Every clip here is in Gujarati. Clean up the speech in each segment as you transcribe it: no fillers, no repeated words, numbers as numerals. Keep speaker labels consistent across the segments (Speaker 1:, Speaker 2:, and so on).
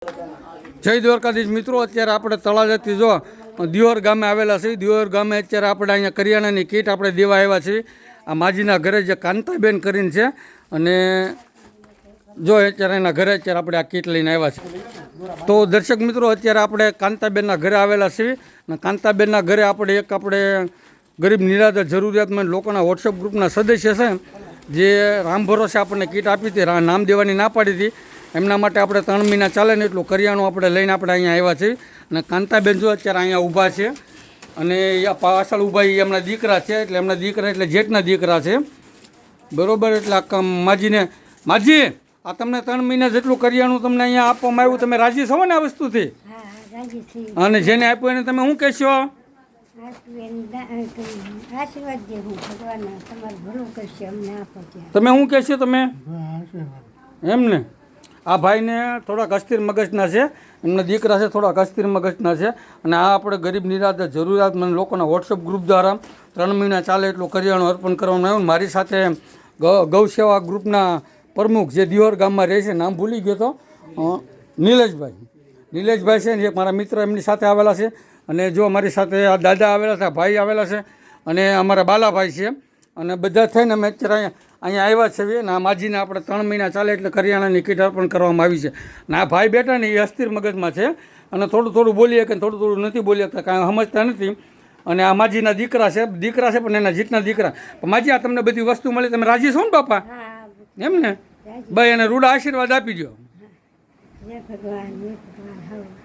Speaker 1: જય દ્વારકાધીશ મિત્રો, અત્યારે આપણે તળાજાથી જો દિયોર ગામે આવેલા છે. દિયોર ગામે અત્યારે આપણે અહીંયા કરિયાણાની કીટ આપણે દેવા આવ્યા છીએ. આ માજીના ઘરે જે કાંતાબેન કરીને છે, અને જો અત્યારે એના ઘરે અત્યારે આપણે આ કીટ લઈને આવ્યા છીએ. તો દર્શક મિત્રો, અત્યારે આપણે કાંતાબેનના ઘરે આવેલા છીએ, અને કાંતાબેનના ઘરે આપણે ગરીબ નિરાધાર જરૂરિયાતમંદ લોકોના વોટ્સઅપ ગ્રુપના સદસ્ય છે, જે રામ ભરોસે આપણને કીટ આપી હતી, નામ દેવાની ના પાડી હતી. એમના માટે આપણે 3 મહિના ચાલે ને એટલું કરિયાણું આપણે લઈને આપણે અહીંયા આવ્યા છીએ. અને કાંતાબેન જો અત્યારે અહીંયા ઊભા છે, અને પાછળ ઊભા એ એમના દીકરા છે, એટલે એમના દીકરા એટલે જેઠના દીકરા છે, બરાબર. એટલે આ માજી આ તમને 3 મહિના જેટલું કરિયાણું તમને અહીંયા આપવામાં આવ્યું, તમે રાજી છો ને આ વસ્તુથી? અને જેને આપ્યું એને તમે શું કહેશો? તમે શું કહેશો? તમે એમ ને, આ ભાઈને થોડાક અસ્થિર મગજના છે, એમના દીકરા છે થોડાક અસ્થિર મગજના છે, અને આ આપણે ગરીબ નિરાધાર જરૂરિયાતમંદ લોકોના વોટ્સઅપ ગ્રુપ દ્વારા 3 મહિના ચાલે એટલું કરિયાણું અર્પણ કરવામાં આવ્યું. મારી સાથે ગૌ સેવા ગ્રુપના પ્રમુખ જે દિયોર ગામમાં રહે છે, નામ ભૂલી ગયો તો, નિલેશભાઈ છે, જે મારા મિત્ર એમની સાથે આવેલા છે. અને જો અમારી સાથે આ દાદા આવેલા છે, ભાઈ આવેલા છે, અને અમારા બાલાભાઈ છે, અને બધા થઈને અમે અત્યારે અહીંયા આવ્યા છીએ. અને આ માજીને આપણે 3 મહિના ચાલે એટલે કરિયાણાની કીટ અર્પણ કરવામાં આવી છે. અને આ ભાઈ બેઠા ને એ અસ્થિર મગજમાં છે, અને થોડું બોલીએ કે થોડું નથી બોલી શકતા, કાંઈ સમજતા નથી. અને આ માજીના દીકરા છે પણ એના જીતના દીકરા. માજી, આ તમને બધી વસ્તુ મળી, તમે રાજી છો ને બાપા? એમ ને ભાઈ, એને રૂડા આશીર્વાદ આપી દો.
Speaker 2: ભગવાન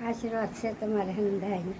Speaker 2: આશીર્વાદ છે તમારે હંધાય.